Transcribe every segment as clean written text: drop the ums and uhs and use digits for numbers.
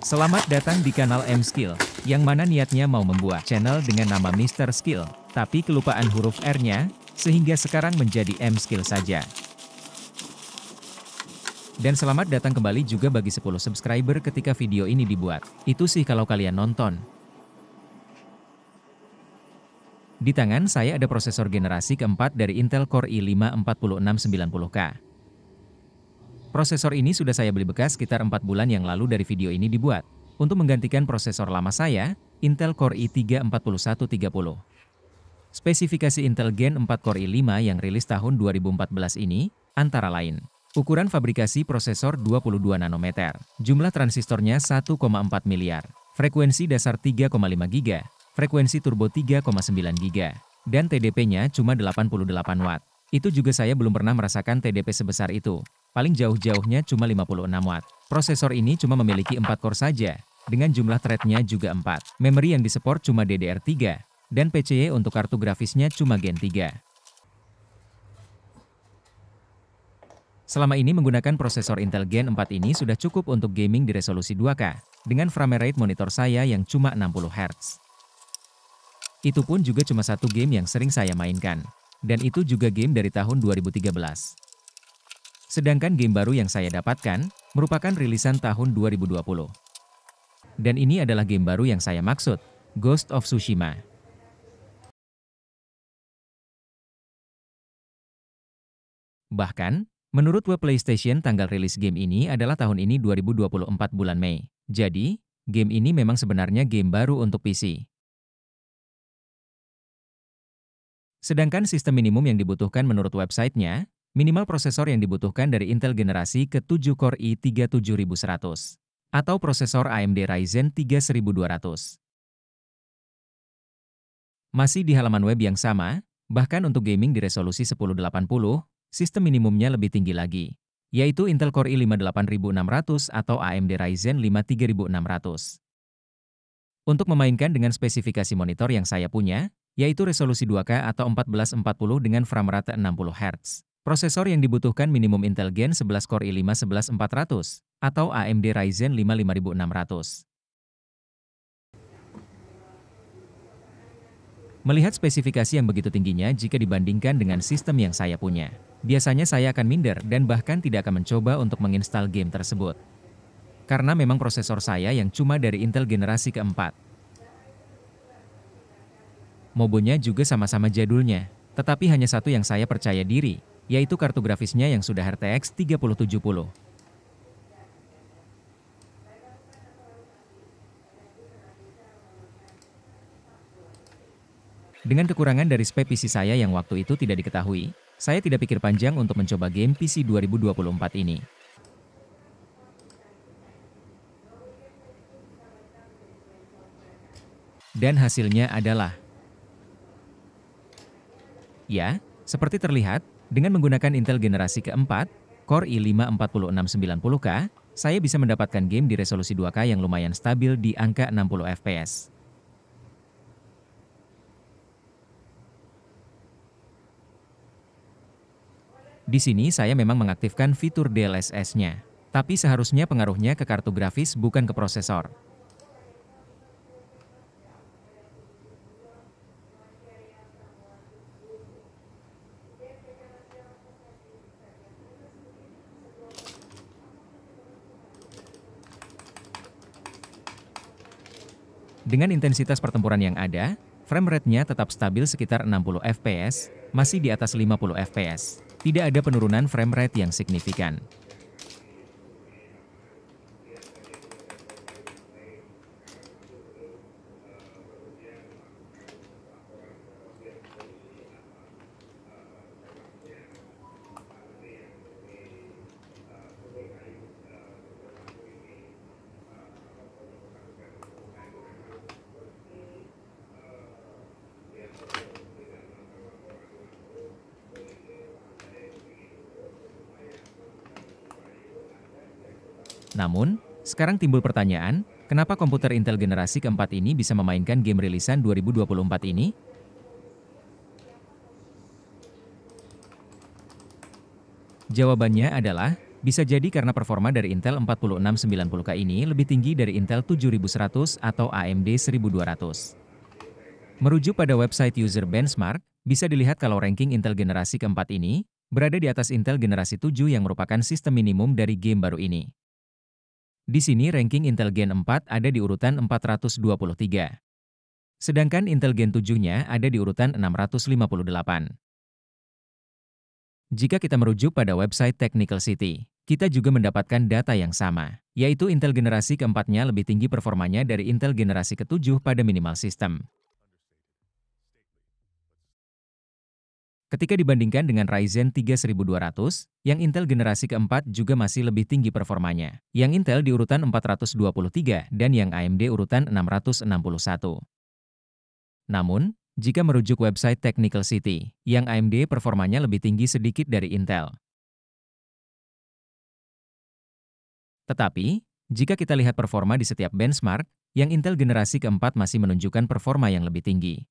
Selamat datang di kanal M-Skill, yang mana niatnya mau membuat channel dengan nama Mr. Skill, tapi kelupaan huruf R-nya, sehingga sekarang menjadi M-Skill saja. Dan selamat datang kembali juga bagi 10 subscriber ketika video ini dibuat. Itu sih kalau kalian nonton. Di tangan saya ada prosesor generasi keempat dari Intel Core i5 4690K. Prosesor ini sudah saya beli bekas sekitar 4 bulan yang lalu dari video ini dibuat, untuk menggantikan prosesor lama saya, Intel Core i3 4130. Spesifikasi Intel Gen 4 Core i5 yang rilis tahun 2014 ini, antara lain, ukuran fabrikasi prosesor 22 nanometer, jumlah transistornya 1,4 miliar, frekuensi dasar 3,5 GB, frekuensi turbo 3,9 GB, dan TDP-nya cuma 88 Watt. Itu juga saya belum pernah merasakan TDP sebesar itu. Paling jauh-jauhnya cuma 56 Watt. Prosesor ini cuma memiliki 4 core saja, dengan jumlah thread-nya juga 4. Memori yang disupport cuma DDR3, dan PCIe untuk kartu grafisnya cuma Gen 3. Selama ini menggunakan prosesor Intel Gen 4 ini sudah cukup untuk gaming di resolusi 2K, dengan frame rate monitor saya yang cuma 60 Hz. Itu pun juga cuma satu game yang sering saya mainkan, dan itu juga game dari tahun 2013. Sedangkan game baru yang saya dapatkan, merupakan rilisan tahun 2020. Dan ini adalah game baru yang saya maksud, Ghost of Tsushima. Bahkan, menurut web PlayStation tanggal rilis game ini adalah tahun ini 2024 bulan Mei. Jadi, game ini memang sebenarnya game baru untuk PC. Sedangkan sistem minimum yang dibutuhkan menurut websitenya, minimal prosesor yang dibutuhkan dari Intel generasi ke-7 Core i3 7100, atau prosesor AMD Ryzen 3 1200. Masih di halaman web yang sama, bahkan untuk gaming di resolusi 1080, sistem minimumnya lebih tinggi lagi, yaitu Intel Core i5 8600 atau AMD Ryzen 5 3600. Untuk memainkan dengan spesifikasi monitor yang saya punya, yaitu resolusi 2K atau 1440 dengan frame rate 60 Hz. Prosesor yang dibutuhkan minimum Intel Gen 11 Core i5 11400 atau AMD Ryzen 5 5600. Melihat spesifikasi yang begitu tingginya jika dibandingkan dengan sistem yang saya punya, biasanya saya akan minder dan bahkan tidak akan mencoba untuk menginstal game tersebut. Karena memang prosesor saya yang cuma dari Intel generasi keempat. Mobonya juga sama-sama jadulnya, tetapi hanya satu yang saya percaya diri, yaitu kartu grafisnya yang sudah RTX 3070. Dengan kekurangan dari spek PC saya yang waktu itu tidak diketahui, saya tidak pikir panjang untuk mencoba game PC 2024 ini. Dan hasilnya adalah, ya, seperti terlihat, dengan menggunakan Intel generasi keempat, Core i5 4690K, saya bisa mendapatkan game di resolusi 2K yang lumayan stabil di angka 60 FPS. Di sini saya memang mengaktifkan fitur DLSS-nya, tapi seharusnya pengaruhnya ke kartu grafis bukan ke prosesor. Dengan intensitas pertempuran yang ada, frame rate-nya tetap stabil sekitar 60 fps, masih di atas 50 fps. Tidak ada penurunan frame rate yang signifikan. Namun, sekarang timbul pertanyaan, kenapa komputer Intel generasi keempat ini bisa memainkan game rilisan 2024 ini? Jawabannya adalah, Bisa jadi karena performa dari Intel 4690K ini lebih tinggi dari Intel 7100 atau AMD 1200. Merujuk pada website User Benchmark, bisa dilihat kalau ranking Intel generasi keempat ini berada di atas Intel generasi 7 yang merupakan sistem minimum dari game baru ini. Di sini ranking Intel Gen 4 ada di urutan 423. Sedangkan Intel Gen 7-nya ada di urutan 658. Jika kita merujuk pada website Technical City, kita juga mendapatkan data yang sama, yaitu Intel generasi keempatnya lebih tinggi performanya dari Intel generasi ketujuh pada minimal sistem. Ketika dibandingkan dengan Ryzen 3 1200, yang Intel generasi keempat juga masih lebih tinggi performanya, yang Intel di urutan 423 dan yang AMD urutan 661. Namun, jika merujuk website Technical City, yang AMD performanya lebih tinggi sedikit dari Intel. Tetapi, jika kita lihat performa di setiap benchmark, yang Intel generasi keempat masih menunjukkan performa yang lebih tinggi.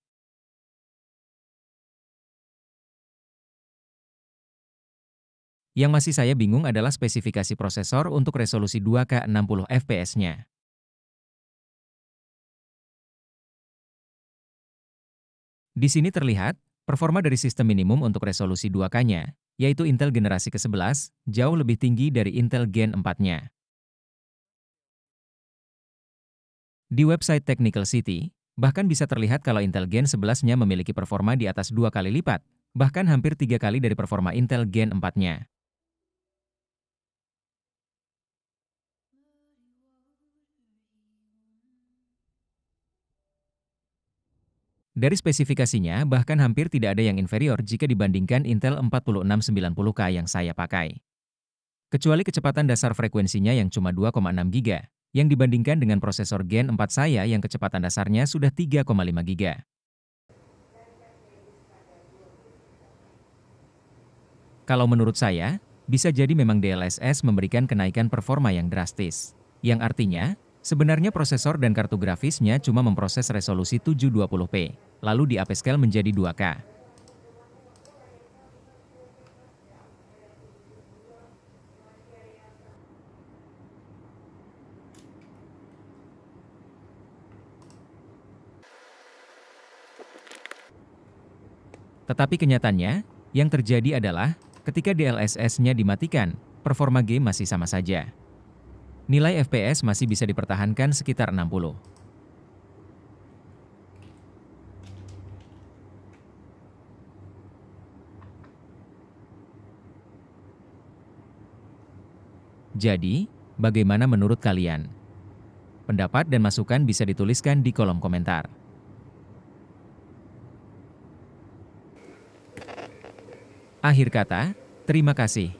Yang masih saya bingung adalah spesifikasi prosesor untuk resolusi 2K 60 fps-nya. Di sini terlihat, performa dari sistem minimum untuk resolusi 2K-nya, yaitu Intel generasi ke-11, jauh lebih tinggi dari Intel Gen 4-nya. Di website Technical City, bahkan bisa terlihat kalau Intel Gen 11-nya memiliki performa di atas 2 kali lipat, bahkan hampir 3 kali dari performa Intel Gen 4-nya. Dari spesifikasinya, bahkan hampir tidak ada yang inferior jika dibandingkan Intel 4690K yang saya pakai. Kecuali kecepatan dasar frekuensinya yang cuma 2,6 GB, yang dibandingkan dengan prosesor Gen 4 saya yang kecepatan dasarnya sudah 3,5 GB. Kalau menurut saya, bisa jadi memang DLSS memberikan kenaikan performa yang drastis. Yang artinya, sebenarnya prosesor dan kartu grafisnya cuma memproses resolusi 720p, lalu di upscale menjadi 2K. Tetapi kenyataannya, yang terjadi adalah, ketika DLSS-nya dimatikan, performa game masih sama saja. Nilai FPS masih bisa dipertahankan sekitar 60. Jadi, bagaimana menurut kalian? Pendapat dan masukan bisa dituliskan di kolom komentar. Akhir kata, terima kasih.